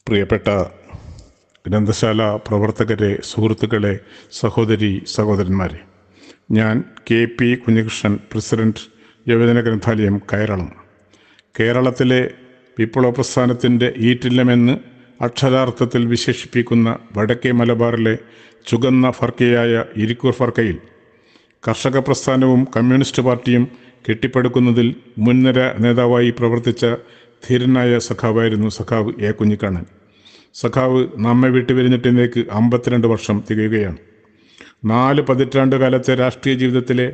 പ്രിയപ്പെട്ട ഗ്രന്ഥശാല പ്രവർത്തകരെ, സുഹൃത്തുക്കളെ, സഹോദരി സഹോദരന്മാരെ, ഞാൻ KP കുഞ്ഞികൃഷ്ണൻ, പ്രസിഡന്റ്, യുവജന ഗ്രന്ഥാലയം, കൈരളം. കേരളത്തിലെ വിപ്ലവ പ്രസ്ഥാനത്തിൻ്റെ ഈറ്റില്ലമെന്ന് അക്ഷരാർത്ഥത്തിൽ വിശേഷിപ്പിക്കുന്ന വടക്കേ മലബാറിലെ ചുവന്ന ഫർക്കയായ ഇരിക്കൂർ ഫർക്കയിൽ കർഷക പ്രസ്ഥാനവും കമ്മ്യൂണിസ്റ്റ് പാർട്ടിയും കെട്ടിപ്പടുക്കുന്നതിൽ മുൻനിര നേതാവായി പ്രവർത്തിച്ച ധീരനായ സഖാവായിരുന്നു സഖാവ് A. കുഞ്ഞിക്കണ്ണൻ. സഖാവ് നമ്മെ വിട്ടുപിരിഞ്ഞിട്ടേക്ക് 52 വർഷം തികയുകയാണ്. 4 പതിറ്റാണ്ട് കാലത്തെ രാഷ്ട്രീയ ജീവിതത്തിലെ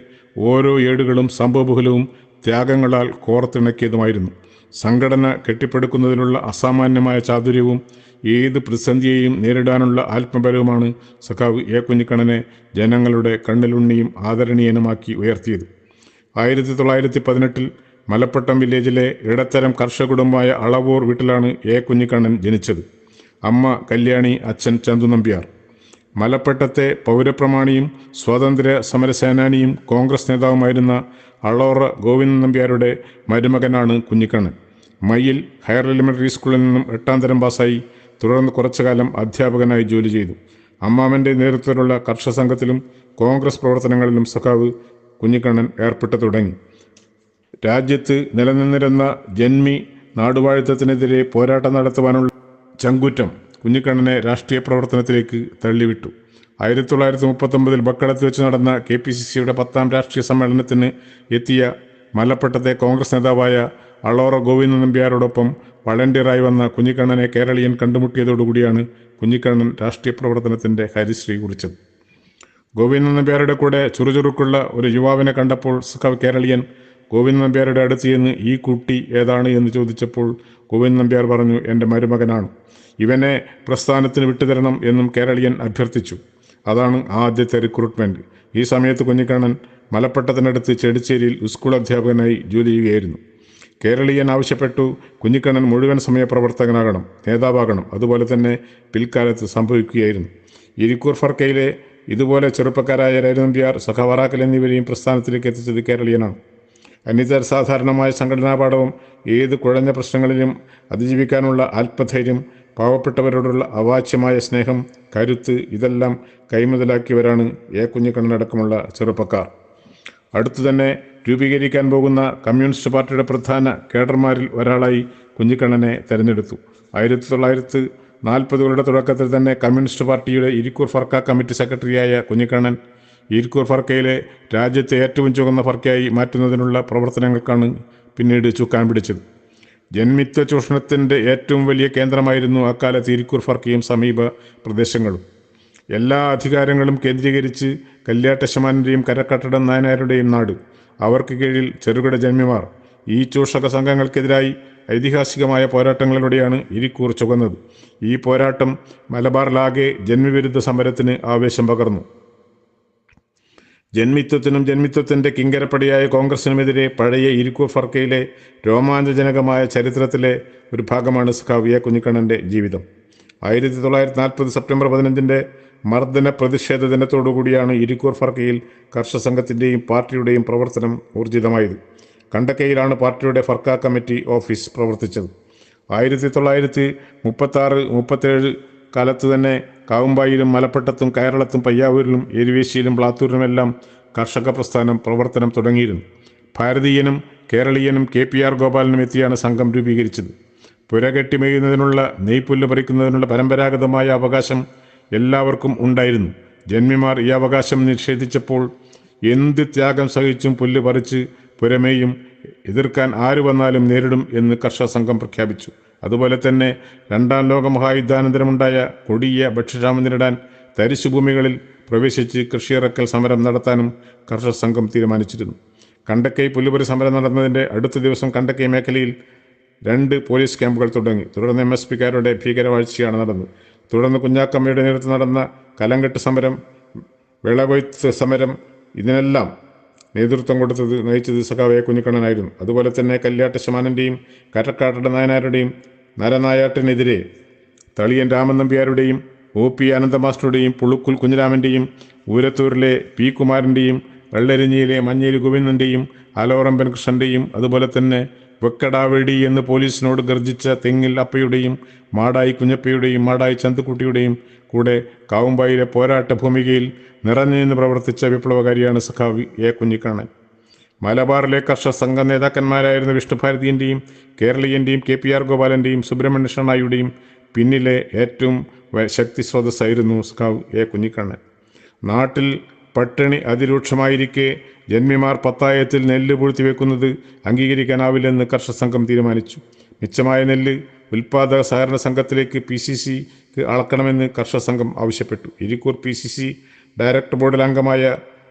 ഓരോ ഏടുകളും സംഭവബഹുലവും ത്യാഗങ്ങളാൽ കോർത്തിണക്കിയതുമായിരുന്നു. സംഘടന കെട്ടിപ്പടുക്കുന്നതിനുള്ള അസാമാന്യമായ ചാതുര്യവും ഏത് പ്രതിസന്ധിയെയും നേരിടാനുള്ള ആത്മബലവുമാണ് സഖാവ് A. കുഞ്ഞിക്കണ്ണനെ ജനങ്ങളുടെ കണ്ണിലുണ്ണിയും ആദരണീയനുമാക്കി ഉയർത്തിയത്. 1918 മലപ്പട്ടം വില്ലേജിലെ ഇടത്തരം കർഷക കുടുംബമായ അളവൂർ വീട്ടിലാണ് A. കുഞ്ഞിക്കണ്ണൻ ജനിച്ചത്. അമ്മ കല്യാണി, അച്ഛൻ ചന്തു നമ്പ്യാർ. മലപ്പട്ടത്തെ പൗരപ്രമാണിയും സ്വാതന്ത്ര്യ സമരസേനാനിയും കോൺഗ്രസ് നേതാവുമായിരുന്ന അളോറ ഗോവിന്ദൻ നമ്പ്യാരുടെ മരുമകനാണ് കുഞ്ഞിക്കണ്ണൻ. മയ്യിൽ ഹയർ എലിമെൻ്ററി സ്കൂളിൽ നിന്നും 8ാം തരം പാസ്സായി. തുടർന്ന് കുറച്ചുകാലം അധ്യാപകനായി ജോലി ചെയ്തു. അമ്മാമൻ്റെ നേതൃത്വത്തിലുള്ള കർഷക സംഘത്തിലും കോൺഗ്രസ് പ്രവർത്തനങ്ങളിലും സഖാവ് കുഞ്ഞിക്കണ്ണൻ ഏർപ്പെട്ടു തുടങ്ങി. രാജ്യത്ത് നിലനിന്നിരുന്ന ജന്മി നാടുവാഴിത്തത്തിനെതിരെ പോരാട്ടം നടത്തുവാനുള്ള ചങ്കൂറ്റം കുഞ്ഞിക്കണ്ണനെ രാഷ്ട്രീയ പ്രവർത്തനത്തിലേക്ക് തള്ളിവിട്ടു. 1939 ബക്കളത്ത് വെച്ച് നടന്ന KPCCയുടെ 10ാം രാഷ്ട്രീയ സമ്മേളനത്തിന് എത്തിയ മലപ്പട്ടത്തെ കോൺഗ്രസ് നേതാവായ അളോറ ഗോവിന്ദൻ നമ്പ്യാരോടൊപ്പം വളണ്ടിയറായി വന്ന കുഞ്ഞിക്കണ്ണനെ കേരളീയൻ കണ്ടുമുട്ടിയതോടുകൂടിയാണ് കുഞ്ഞിക്കണ്ണൻ രാഷ്ട്രീയ പ്രവർത്തനത്തിൻ്റെ ഹരിശ്രീ കുറിച്ചത്. ഗോവിന്ദൻ നമ്പ്യാരുടെ കൂടെ ചുറുചുറുക്കുള്ള ഒരു യുവാവിനെ കണ്ടപ്പോൾ സഖാവ് കേരളീയൻ ഗോവിന്ദൻ നമ്പ്യാരുടെ അടുത്ത് ചെന്ന് ഈ കുട്ടി ഏതാണ് എന്ന് ചോദിച്ചപ്പോൾ ഗോവിന്ദൻ നമ്പ്യാർ പറഞ്ഞു, എൻ്റെ മരുമകനാണ്, ഇവനെ പ്രസ്ഥാനത്തിന് വിട്ടുതരണം എന്നും കേരളീയൻ അഭ്യർത്ഥിച്ചു. അതാണ് ആദ്യത്തെ റിക്രൂട്ട്മെൻറ്റ്. ഈ സമയത്ത് കുഞ്ഞിക്കണ്ണൻ മലപ്പട്ടത്തിനടുത്ത് ചെടിച്ചേരിയിൽ സ്കൂൾ അധ്യാപകനായി ജോലി ചെയ്യുകയായിരുന്നു. കേരളീയൻ ആവശ്യപ്പെട്ടു കുഞ്ഞിക്കണ്ണൻ മുഴുവൻ സമയ പ്രവർത്തകനാകണം, നേതാവാകണം. അതുപോലെ തന്നെ പിൽക്കാലത്ത് സംഭവിക്കുകയായിരുന്നു. ഇരിക്കൂർ ഫർക്കയിലെ ഇതുപോലെ ചെറുപ്പക്കാരായ നമ്പ്യാർ, സഖാവറാക്കൽ എന്നിവരെയും പ്രസ്ഥാനത്തിലേക്ക് എത്തിച്ചത് കേരളീയനാണ്. സാധാരണമായ സംഘടനാ പാഠവും ഏത് കുഴഞ്ഞ പ്രശ്നങ്ങളിലും അതിജീവിക്കാനുള്ള ആത്മധൈര്യം, പാവപ്പെട്ടവരോടുള്ള അവാച്യമായ സ്നേഹം, കരുത്ത്, ഇതെല്ലാം കൈമുതലാക്കിയവരാണ് A. കുഞ്ഞിക്കണ്ണനടക്കമുള്ള ചെറുപ്പക്കാർ. അടുത്തു തന്നെ രൂപീകരിക്കാൻ പോകുന്ന കമ്മ്യൂണിസ്റ്റ് പാർട്ടിയുടെ പ്രധാന കേഡർമാരിൽ ഒരാളായി കുഞ്ഞിക്കണ്ണനെ തെരഞ്ഞെടുത്തു. 1940കളുടെ തുടക്കത്തിൽ തന്നെ കമ്മ്യൂണിസ്റ്റ് പാർട്ടിയുടെ ഇരിക്കൂർ ഫർക്ക കമ്മിറ്റി സെക്രട്ടറിയായ കുഞ്ഞിക്കണ്ണൻ ഇരിക്കൂർ ഫർക്കയിലെ രാജ്യത്തെ ഏറ്റവും ചുവന്ന ഫർക്കയായി മാറ്റുന്നതിനുള്ള പ്രവർത്തനങ്ങൾക്കാണ് പിന്നീട് ചുക്കാൻ പിടിച്ചത്. ജന്മിത്വ ചൂഷണത്തിൻ്റെ ഏറ്റവും വലിയ കേന്ദ്രമായിരുന്നു അക്കാലത്ത് ഇരിക്കൂർ ഫർക്കയും സമീപ പ്രദേശങ്ങളും. എല്ലാ അധികാരങ്ങളും കേന്ദ്രീകരിച്ച് കല്യാട്ടശമാൻ്റെയും കരക്കട്ടടൻ നായനാരുടെയും നാട്. അവർക്ക് കീഴിൽ ചെറുകിട ജന്മിമാർ. ഈ ചൂഷക സംഘങ്ങൾക്കെതിരായി ഐതിഹാസികമായ പോരാട്ടങ്ങളിലൂടെയാണ് ഇരിക്കൂർ ചുവന്നത്. ഈ പോരാട്ടം മലബാറിലാകെ ജന്മിവിരുദ്ധ സമരത്തിന് ആവേശം പകർന്നു. ജന്മിത്വത്തിനും ജന്മിത്വത്തിൻ്റെ കിങ്കരപ്പടിയായ കോൺഗ്രസിനുമെതിരെ പഴയ ഇരിക്കൂർ ഫർക്കയിലെ രോമാഞ്ചജനകമായ ചരിത്രത്തിലെ ഒരു ഭാഗമാണ് സഖാവ് A. കുഞ്ഞിക്കണ്ണൻ്റെ ജീവിതം. 1940 സെപ്റ്റംബർ 15 മർദ്ദന പ്രതിഷേധ ദിനത്തോടുകൂടിയാണ് ഇരിക്കൂർ ഫർക്കയിൽ കർഷക സംഘത്തിൻ്റെയും പാർട്ടിയുടെയും പ്രവർത്തനം ഊർജിതമായത്. കണ്ടക്കയിലാണ് പാർട്ടിയുടെ ഫർക്ക കമ്മിറ്റി ഓഫീസ് പ്രവർത്തിച്ചത്. 1936-37 കാലത്ത് തന്നെ കാവുമ്പായിലും മലപ്പട്ടത്തും കൈരളത്തും പയ്യാവൂരിലും എരുവേശിയിലും പ്ലാത്തൂരിലുമെല്ലാം കർഷക പ്രസ്ഥാനം പ്രവർത്തനം തുടങ്ങിയിരുന്നു. ഭാരതീയനും കേരളീയനും KPR ഗോപാലനും എത്തിയാണ് സംഘം രൂപീകരിച്ചത്. പുരകെട്ടി മെയ്യുന്നതിനുള്ള നെയ്പുല്ല് പറിക്കുന്നതിനുള്ള പരമ്പരാഗതമായ അവകാശം എല്ലാവർക്കും ഉണ്ടായിരുന്നു. ജന്മിമാർ ഈ അവകാശം നിഷേധിച്ചപ്പോൾ എന്ത് ത്യാഗം സഹിച്ചും പുല്ല് പറിച്ച് പുരമേയും, എതിർക്കാൻ ആര് വന്നാലും നേരിടും എന്ന് കർഷക സംഘം പ്രഖ്യാപിച്ചു. അതുപോലെ തന്നെ 2ാം ലോക മഹായുദ്ധാനന്തരമുണ്ടായ കൊടിയ ഭക്ഷ്യക്ഷാമം നേരിടാൻ തരിശുഭൂമികളിൽ പ്രവേശിച്ച് കൃഷിയിറക്കൽ സമരം നടത്താനും കർഷക സംഘം തീരുമാനിച്ചിരുന്നു. കണ്ടക്കൈ പുല്ലുപറി സമരം നടന്നതിൻ്റെ അടുത്ത ദിവസം കണ്ടക്കൈ മേഖലയിൽ 2 പോലീസ് ക്യാമ്പുകൾ തുടങ്ങി. തുടർന്ന് MSPക്കാരുടെ ഭീകരവാഴ്ചയാണ് നടന്നത്. തുടർന്ന് കുഞ്ഞാക്കമ്മയുടെ നേതൃത്വം നടന്ന കലങ്കെട്ട് സമരം, വിളകൊയ്ത്ത് സമരം, ഇതിനെല്ലാം നേതൃത്വം നയിച്ചത് സഖാവ് A. കുഞ്ഞിക്കണ്ണനായിരുന്നു. അതുപോലെ തന്നെ കല്യാട്ടശമാനൻ്റെയും കരക്കാട്ടട നായനാരുടെയും നരനായാട്ടിനെതിരെ തളിയൻ രാമൻ നമ്പ്യാരുടെയും OP അനന്തമാസ്റ്ററുടെയും പുളുക്കുൽ കുഞ്ഞിരാമൻ്റെയും ഊരത്തൂരിലെ P. കുമാരൻ്റെയും വെള്ളരിഞ്ഞിയിലെ മഞ്ഞേരി ഗോവിന്ദൻ്റെയും ആലോറമ്പൻ കൃഷ്ണൻ്റെയും അതുപോലെ തന്നെ വെക്കടാവെടി എന്ന് പോലീസിനോട് ഗർജിച്ച തെങ്ങിൽ അപ്പയുടെയും മാടായി കുഞ്ഞപ്പയുടെയും മാടായി ചന്തുക്കുട്ടിയുടെയും കൂടെ കാവുമ്പായിലെ പോരാട്ട ഭൂമികയിൽ നിറഞ്ഞു നിന്ന് പ്രവർത്തിച്ച വിപ്ലവകാരിയാണ് സഖാവ് എ കുഞ്ഞിക്കണ്ണൻ. മലബാറിലെ കർഷക സംഘ നേതാക്കന്മാരായിരുന്ന വിഷ്ണുഭാരതിൻ്റെയും കേരളീയൻ്റെയും KPR ഗോപാലൻ്റെയും സുബ്രഹ്മണ്യ ഷണായിയുടെയും പിന്നിലെ ഏറ്റവും ശക്തി സ്രോതസ്സായിരുന്നു സഖാവ് എ കുഞ്ഞിക്കണ്ണൻ. നാട്ടിൽ പട്ടിണി അതിരൂക്ഷമായിരിക്കെ ജന്മിമാർ പത്തായത്തിൽ നെല്ല് പൂഴ്ത്തിവെക്കുന്നത് അംഗീകരിക്കാനാവില്ലെന്ന് കർഷക സംഘം തീരുമാനിച്ചു. മിച്ചമായ നെല്ല് ഉൽപാദക സഹകരണ സംഘത്തിലേക്ക് PCCക്ക് അളക്കണമെന്ന് കർഷക സംഘം ആവശ്യപ്പെട്ടു. ഇരിക്കൂർ PCC ഡയറക്ടർ ബോർഡിൽ അംഗമായ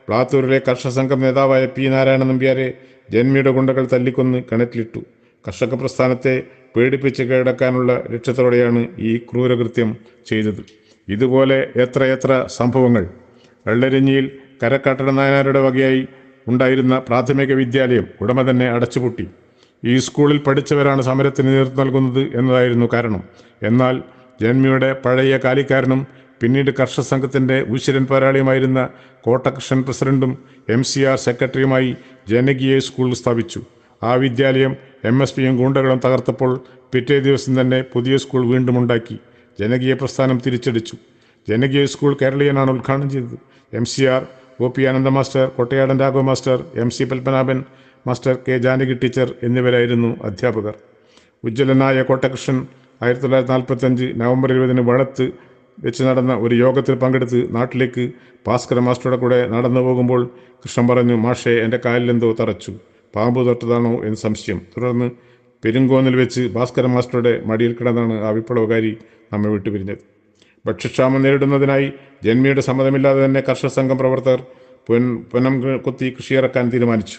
പ്ലാത്തൂരിലെ കർഷക സംഘം നേതാവായ P. നാരായണ നമ്പ്യാരെ ജന്മിയുടെ ഗുണ്ടകൾ തല്ലിക്കൊന്ന് കിണറ്റിലിട്ടു. കർഷക പ്രസ്ഥാനത്തെ പേടിപ്പിച്ച് കീഴടക്കാനുള്ള ലക്ഷ്യത്തോടെയാണ് ഈ ക്രൂരകൃത്യം ചെയ്തത്. ഇതുപോലെ എത്രയെത്ര സംഭവങ്ങൾ. വെള്ളരിഞ്ഞിയിൽ കരക്കാട്ടട നായനാരുടെ വകയായി ഉണ്ടായിരുന്ന പ്രാഥമിക വിദ്യാലയം ഉടമ തന്നെ അടച്ചുപൂട്ടി. ഈ സ്കൂളിൽ പഠിച്ചവരാണ് സമരത്തിന് നേതൃത്വം നൽകുന്നത് എന്നതായിരുന്നു കാരണം. എന്നാൽ ജന്മിയുടെ പഴയ കാലിക്കാരനും പിന്നീട് കർഷക സംഘത്തിൻ്റെ ഉശിരൻ പോരാളിയുമായിരുന്ന കോട്ടകൃഷ്ണൻ പ്രസിഡന്റും MCR സെക്രട്ടറിയുമായി ജനകീയ സ്കൂൾ സ്ഥാപിച്ചു. ആ വിദ്യാലയം MSPയും ഗൂണ്ടകളും തകർത്തപ്പോൾ പിറ്റേ ദിവസം തന്നെ പുതിയ സ്കൂൾ വീണ്ടും ഉണ്ടാക്കി. ജനകീയ പ്രസ്ഥാനം തിരിച്ചടിച്ചു. ജനകീയ സ്കൂൾ കേരളീയനാണ് ഉദ്ഘാടനം ചെയ്തത്. MCR OP Ananda master, Kottayadan Raghava master, MC Padmanabhan master, K. Janaki teacher എന്നിവരായിരുന്നു അധ്യാപകർ. ഉജ്ജ്വലനായ കോട്ടകൃഷ്ണൻ 1945 നവംബർ 20 വടത്ത് വെച്ച് നടന്ന ഒരു യോഗത്തിൽ പങ്കെടുത്ത് നാട്ടിലേക്ക് ഭാസ്കര മാസ്റ്ററുടെ കൂടെ നടന്നു പോകുമ്പോൾ കൃഷ്ണൻ പറഞ്ഞു, മാഷേ, എൻ്റെ കാലിലെന്തോ തറച്ചു, പാമ്പ് തൊട്ടതാണോ എന്ന് സംശയം. തുടർന്ന് പെരുങ്കോന്നിൽ വെച്ച് ഭാസ്കര മാസ്റ്ററുടെ മടിയിൽ കിടന്നാണ് ആ വിപ്ലവകാരി നമ്മെ വിട്ടുപിരിഞ്ഞത്. ഭക്ഷ്യക്ഷാമം നേരിടുന്നതിനായി ജന്മിയുടെ സമ്മതമില്ലാതെ തന്നെ കർഷക സംഘം പ്രവർത്തകർ പൊനം കുത്തി കൃഷിയിറക്കാൻ തീരുമാനിച്ചു.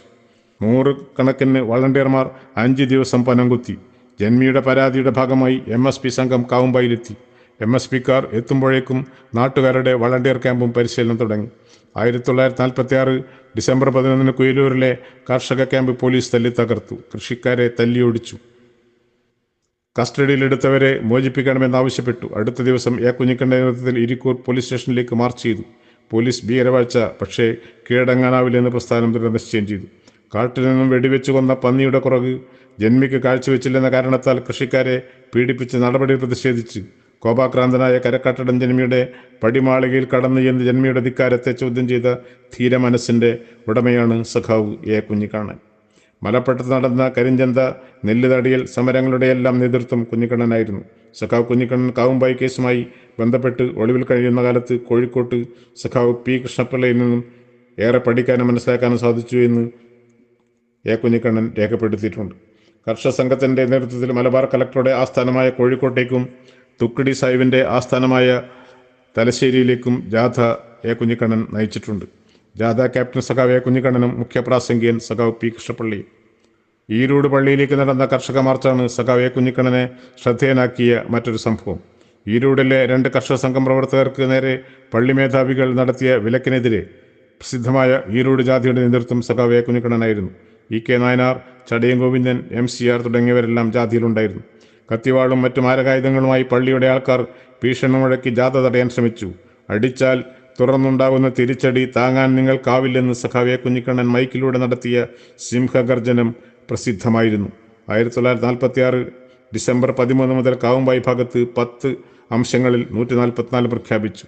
100 കണക്കിന് വളണ്ടിയർമാർ 5 ദിവസം പൊനം കുത്തി. ജന്മിയുടെ പരാതിയുടെ ഭാഗമായി MSP സംഘം കാവുമ്പായിലെത്തി. MSPക്കാർ എത്തുമ്പോഴേക്കും നാട്ടുകാരുടെ വളണ്ടിയർ ക്യാമ്പും പരിശീലനം തുടങ്ങി. 1946 ഡിസംബർ 11 കുയിലൂരിലെ കർഷക ക്യാമ്പ് പോലീസ് തല്ലി തകർത്തു. കൃഷിക്കാരെ തല്ലിയോടിച്ചു. കസ്റ്റഡിയിലെടുത്തവരെ മോചിപ്പിക്കണമെന്നാവശ്യപ്പെട്ടു. അടുത്ത ദിവസം എ കുഞ്ഞിക്കണ്ണന്റെ നേതൃത്വത്തിൽ ഇരിക്കൂർ പോലീസ് സ്റ്റേഷനിലേക്ക് മാർച്ച് ചെയ്തു. പോലീസ് ഭീകരവാഴ്ച, പക്ഷേ കീഴടങ്ങാനാവില്ലെന്ന് പ്രസ്ഥാനം ദൃഢനിശ്ചയം ചെയ്തു. കാട്ടിൽ നിന്നും വെടിവെച്ചു കൊന്ന പന്നിയുടെ കുറവ് ജന്മിക്ക് കാഴ്ചവെച്ചില്ലെന്ന കാരണത്താൽ കൃഷിക്കാരെ പീഡിപ്പിച്ച് നടപടി പ്രതിഷേധിച്ച് കോപാക്രാന്തനായ കരക്കാട്ടടൻ ജന്മിയുടെ പടിമാളികയിൽ കടന്നു എന്ന് ജന്മിയുടെ ധിക്കാരത്തെ ചോദ്യം ചെയ്ത ധീരമനസ്സിൻ്റെ ഉടമയാണ് സഖാവ് എ കുഞ്ഞിക്കണ്ണൻ. മലപ്പട്ടത്ത് നടന്ന കരിഞ്ചന്ത നെല്ല് തടിയൽ സമരങ്ങളുടെയെല്ലാം നേതൃത്വം കുഞ്ഞിക്കണ്ണനായിരുന്നു. സഖാവ് കുഞ്ഞിക്കണ്ണൻ കാവുമ്പായി കേസുമായി ബന്ധപ്പെട്ട് ഒളിവിൽ കഴിയുന്ന കാലത്ത് കോഴിക്കോട്ട് സഖാവ് P. കൃഷ്ണപിള്ളയിൽ നിന്നും ഏറെ പഠിക്കാനും മനസ്സിലാക്കാനും സാധിച്ചു എന്ന് എ കുഞ്ഞിക്കണ്ണൻ രേഖപ്പെടുത്തിയിട്ടുണ്ട്. കർഷക സംഘത്തിൻ്റെ നേതൃത്വത്തിൽ മലബാർ കലക്ടറുടെ ആസ്ഥാനമായ കോഴിക്കോട്ടേക്കും തുക്കിടി സാഹിബിൻ്റെ ആസ്ഥാനമായ തലശ്ശേരിയിലേക്കും ജാഥ എ കുഞ്ഞിക്കണ്ണൻ നയിച്ചിട്ടുണ്ട്. ജാഥ ക്യാപ്റ്റൻ സഖാവ് എ കുഞ്ഞിക്കണ്ണനും മുഖ്യപ്രാസംഗികൻ സഖാവ് P. കൃഷ്ണപിള്ളയും. ഈരോട് പള്ളിയിലേക്ക് നടന്ന കർഷക മാർച്ചാണ് സഖാവ് എ കുഞ്ഞിക്കണ്ണനെ ശ്രദ്ധേയനാക്കിയ മറ്റൊരു സംഭവം. ഈരോടിലെ 2 കർഷക സംഘം പ്രവർത്തകർക്ക് നേരെ പള്ളി മേധാവികൾ നടത്തിയ വിലക്കിനെതിരെ പ്രസിദ്ധമായ ഈരോട് ജാഥയുടെ നേതൃത്വം സഖാവ് എ കുഞ്ഞിക്കണ്ണനായിരുന്നു. EK നായനാർ, ചടയം ഗോവിന്ദൻ, MCR തുടങ്ങിയവരെല്ലാം ജാഥയിലുണ്ടായിരുന്നു. കത്തിവാളും മറ്റു മാരകായുധങ്ങളുമായി പള്ളിയുടെ ആൾക്കാർ ഭീഷണി മുഴക്കി ജാഥ തടയാൻ ശ്രമിച്ചു. അടിച്ചാൽ തുടർന്നുണ്ടാകുന്ന തിരിച്ചടി താങ്ങാൻ നിങ്ങൾക്കാവില്ലെന്ന് സഖാവ് എ കുഞ്ഞിക്കണ്ണൻ മൈക്കിലൂടെ നടത്തിയ സിംഹഗർജനം പ്രസിദ്ധമായിരുന്നു. 1946 ഡിസംബർ 13 മുതൽ കാവുമ്പായി ഭാഗത്ത് 10 അംശങ്ങളിൽ 144 പ്രഖ്യാപിച്ചു.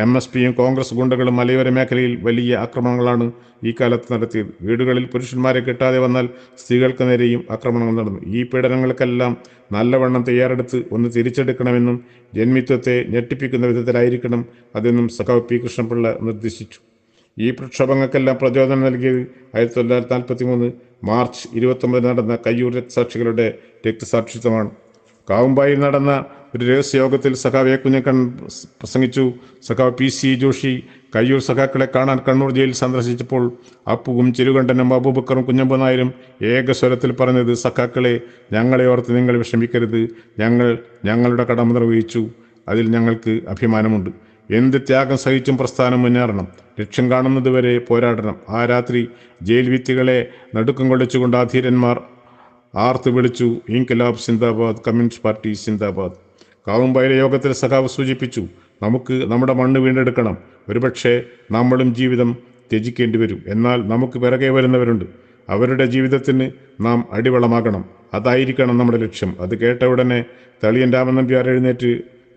MSPയും കോൺഗ്രസ് ഗുണ്ടകളും മലയോര മേഖലയിൽ വലിയ ആക്രമണങ്ങളാണ് ഈ കാലത്ത് നടത്തിയത്. വീടുകളിൽ പുരുഷന്മാരെ കിട്ടാതെ വന്നാൽ സ്ത്രീകൾക്ക് നേരെയും ആക്രമണങ്ങൾ നടന്നു. ഈ പീഡനങ്ങൾക്കെല്ലാം നല്ലവണ്ണം തയ്യാറെടുത്ത് ഒന്ന് തിരിച്ചെടുക്കണമെന്നും ജന്മിത്വത്തെ ഞെട്ടിപ്പിക്കുന്ന വിധത്തിലായിരിക്കണം അതെന്നും സഖാവ് P. കൃഷ്ണപിള്ള നിർദ്ദേശിച്ചു. ഈ പ്രക്ഷോഭങ്ങൾക്കെല്ലാം പ്രചോദനം നൽകിയത് 1943 മാർച്ച് 29 നടന്ന കയ്യൂർ രക്തസാക്ഷികളുടെ രക്തസാക്ഷിത്വമാണ്. കാവുമ്പായിൽ നടന്ന ഒരു രഹസ്യയോഗത്തിൽ സഖാവ് എ കുഞ്ഞിക്കണ്ണൻ പ്രസംഗിച്ചു. സഖാവ് PC ജോഷി കയ്യൂർ സഖാക്കളെ കാണാൻ കണ്ണൂർ ജയിൽ സന്ദർശിച്ചപ്പോൾ അപ്പുവും ചെരുകണ്ഠനും അബൂബക്കറും കുഞ്ഞമ്പു നായരും ഏകസ്വരത്തിൽ പറഞ്ഞത്, സഖാക്കളെ, ഞങ്ങളെ ഓർത്ത് നിങ്ങൾ വിഷമിക്കരുത്, ഞങ്ങളുടെ കടമ നിർവഹിച്ചു, അതിൽ ഞങ്ങൾക്ക് അഭിമാനമുണ്ട്. എന്ത് ത്യാഗം സഹിച്ചും പ്രസ്ഥാനം മുന്നേറണം, ലക്ഷ്യം കാണുന്നതുവരെ പോരാടണം. ആ രാത്രി ജയിൽ ഭിത്തികളെ നടുക്കം കൊള്ളിച്ചുകൊണ്ട് ആ ധീരന്മാർ ആർത്ത് വിളിച്ചു, ഇൻക്ലാബ് സിന്ദാബാദ്, കമ്മ്യൂണിസ്റ്റ് പാർട്ടി സിന്ദാബാദ്. കാവുമ്പായിലെ യോഗത്തിൽ സഖാവ് സൂചിപ്പിച്ചു, നമുക്ക് നമ്മുടെ മണ്ണ് വീണ്ടെടുക്കണം. ഒരുപക്ഷെ നമ്മളും ജീവിതം ത്യജിക്കേണ്ടി വരും. എന്നാൽ നമുക്ക് പിറകെ വരുന്നവരുണ്ട്. അവരുടെ ജീവിതത്തിന് നാം അടിവളമാകണം. അതായിരിക്കണം നമ്മുടെ ലക്ഷ്യം. അത് കേട്ട ഉടനെ തളിയൻ രാമൻ നമ്പ്യാർ എഴുന്നേറ്റ്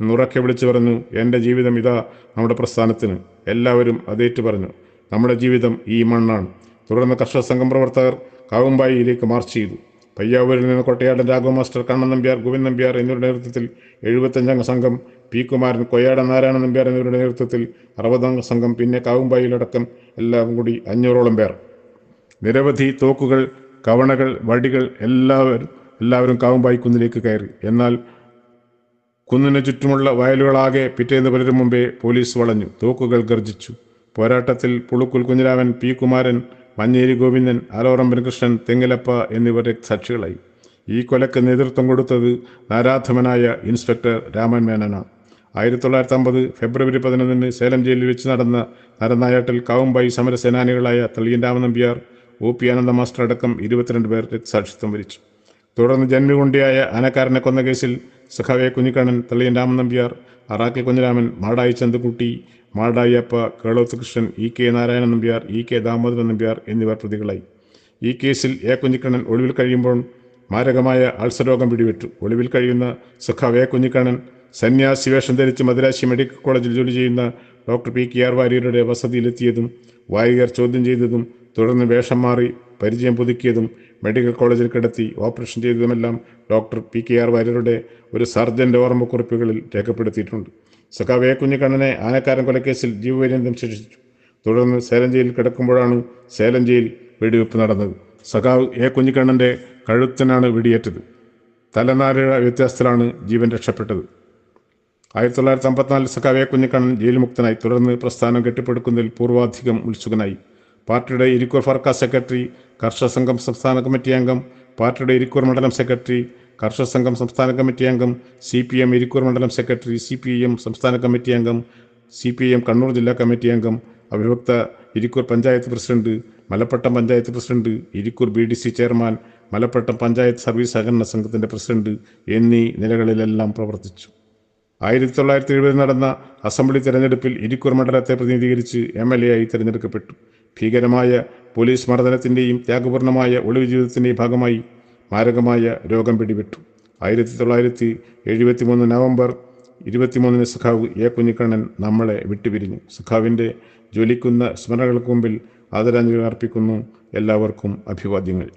നുറക്കെ വിളിച്ചു പറഞ്ഞു, എൻ്റെ ജീവിതം ഇതാ നമ്മുടെ പ്രസ്ഥാനത്തിന്. എല്ലാവരും അതേറ്റു പറഞ്ഞു. നമ്മുടെ ജീവിതം ഈ മണ്ണാണ്. തുടർന്ന് കർഷക സംഘം പ്രവർത്തകർ കാവുമ്പായിയിലേക്ക് മാർച്ച് ചെയ്തു. പയ്യാവൂരിൽ നിന്ന് കൊട്ടയാടൻ രാഘവ മാസ്റ്റർ, കണ്ണൻ നമ്പ്യാർ, ഗോവിന്ദൻ നമ്പ്യാർ എന്നിവരുടെ നേതൃത്വത്തിൽ 75 സംഘം, പി കുമാരൻ, കൊയ്യാടൻ നാരായണൻ നമ്പ്യാർ എന്നിവരുടെ നേതൃത്വത്തിൽ 60 സംഘം, പിന്നെ കാവുമ്പായിലടക്കം എല്ലാം കൂടി 500ഓളം പേർ. നിരവധി തോക്കുകൾ, കവണകൾ, വടികൾ എല്ലാവരും കാവുമ്പായി കുന്നിലേക്ക് കയറി. എന്നാൽ കുന്നിന് ചുറ്റുമുള്ള വയലുകളാകെ പിറ്റേന്ന് പലരും മുമ്പേ പോലീസ് വളഞ്ഞു. തോക്കുകൾ ഗർജിച്ചു. പോരാട്ടത്തിൽ പുളുക്കുൽ കുഞ്ഞിരാമൻ, പി കുമാരൻ, മഞ്ഞേരി ഗോവിന്ദൻ, ആലോറമ്പൻ കൃഷ്ണൻ, തെങ്ങിലപ്പ എന്നിവർ സാക്ഷികളായി. ഈ കൊലയ്ക്ക് നേതൃത്വം കൊടുത്തത് നാരാധമനായ ഇൻസ്പെക്ടർ രാമൻ മേനോനാണ്. 1950 ഫെബ്രുവരി 11 സേലം ജയിലിൽ വെച്ച് നടന്ന നരനായാട്ടിൽ കാവുമ്പായി സമരസേനാനികളായ തളിയൻ രാമൻ നമ്പ്യാർ, OP ആനന്ദ മാസ്റ്റർ അടക്കം 22 പേർ രക്തസാക്ഷിത്വം വരിച്ചു. തുടർന്ന് ജന്മികൊണ്ടിയായ ആനക്കാരനെ കൊന്ന കേസിൽ സഖാവെ കുഞ്ഞിക്കണ്ണൻ, തളിയൻ രാമൻ നമ്പ്യാർ, അറാക്കിൽ കുഞ്ഞിരാമൻ, മാടായി ചന്തുകുട്ടി, മാടായി അപ്പ, കേളോത്ത് കൃഷ്ണൻ, EK നാരായണൻ നമ്പ്യാർ, EK ദാമോദരൻ നമ്പ്യാർ എന്നിവർ പ്രതികളായി. ഈ കേസിൽ കുഞ്ഞിക്കണ്ണൻ ഒളിവിൽ കഴിയുമ്പോൾ മാരകമായ അൾസർ രോഗം പിടിപെട്ടു. ഒളിവിൽ കഴിയുന്ന സഖാവെ കുഞ്ഞിക്കണ്ണൻ സന്യാസി വേഷം ധരിച്ച് മദ്രാശി മെഡിക്കൽ കോളേജിൽ ജോലി ചെയ്യുന്ന ഡോക്ടർ PKR വാര്യരുടെ വസതിയിലെത്തിയതും വാര്യർ ചോദ്യം ചെയ്തതും തുടർന്ന് വേഷം മാറി പരിചയം പുതുക്കിയതും മെഡിക്കൽ കോളേജിൽ കിടത്തി ഓപ്പറേഷൻ ചെയ്തതുമെല്ലാം ഡോക്ടർ PKR വാര്യരുടെ ഒരു സർജന്റെ ഓർമ്മക്കുറിപ്പുകളിൽ രേഖപ്പെടുത്തിയിട്ടുണ്ട്. സഖാവ് കുഞ്ഞിക്കണ്ണനെ ആനക്കാരൻ കൊലക്കേസിൽ ജീവപര്യന്തം ശിക്ഷിച്ചു. തുടർന്ന് സേലം ജയിലിൽ കിടക്കുമ്പോഴാണ് സേലം ജയിൽ വെടിവെപ്പ് നടന്നത്. സഖാവ് കുഞ്ഞിക്കണ്ണൻ്റെ കഴുത്തിനാണ് വെടിയേറ്റത്. തലനാരിഴ വ്യത്യാസത്തിലാണ് ജീവൻ രക്ഷപ്പെട്ടത്. 1954 സഖാവ് കുഞ്ഞിക്കണ്ണൻ ജയിൽ മുക്തനായി. തുടർന്ന് പ്രസ്ഥാനം കെട്ടിപ്പടുക്കുന്നതിൽ പൂർവാധികം ഉത്സുകനായി. പാർട്ടിയുടെ ഇരിക്കൂർ ഫർക്ക സെക്രട്ടറി, കർഷക സംഘം സംസ്ഥാന കമ്മിറ്റി അംഗം, പാർട്ടിയുടെ ഇരിക്കൂർ മണ്ഡലം സെക്രട്ടറി, കർഷക സംഘം സംസ്ഥാന കമ്മിറ്റി അംഗം, CPM ഇരിക്കൂർ മണ്ഡലം സെക്രട്ടറി, CPM സംസ്ഥാന കമ്മിറ്റി അംഗം, CPM കണ്ണൂർ ജില്ലാ കമ്മിറ്റി അംഗം, അവിഭക്ത Irikkur panchayat president, Malappattam panchayat president, Irikkur BDC chairman, Malappattam panchayat service സഹകരണ സംഘത്തിൻ്റെ പ്രസിഡന്റ് എന്നീ നിലകളിലെല്ലാം പ്രവർത്തിച്ചു. 1970 നടന്ന അസംബ്ലി തെരഞ്ഞെടുപ്പിൽ ഇരിക്കൂർ മണ്ഡലത്തെ പ്രതിനിധീകരിച്ച് MLA ആയി തിരഞ്ഞെടുക്കപ്പെട്ടു. ഭീകരമായ പോലീസ് മർദ്ദനത്തിൻ്റെയും ത്യാഗപൂർണമായ ഒളിവ് ജീവിതത്തിൻ്റെയും ഭാഗമായി മാരകമായ രോഗം പിടിപെട്ടു. 1973 നവംബർ 23 സഖാവ് കുഞ്ഞിക്കണ്ണൻ നമ്മളെ വിട്ടുപിരിഞ്ഞു. സഖാവിൻ്റെ ജ്വലിക്കുന്ന സ്മരണകൾക്ക് മുമ്പിൽ ആദരാഞ്ജലി അർപ്പിക്കുന്നു. എല്ലാവർക്കും അഭിവാദ്യങ്ങൾ.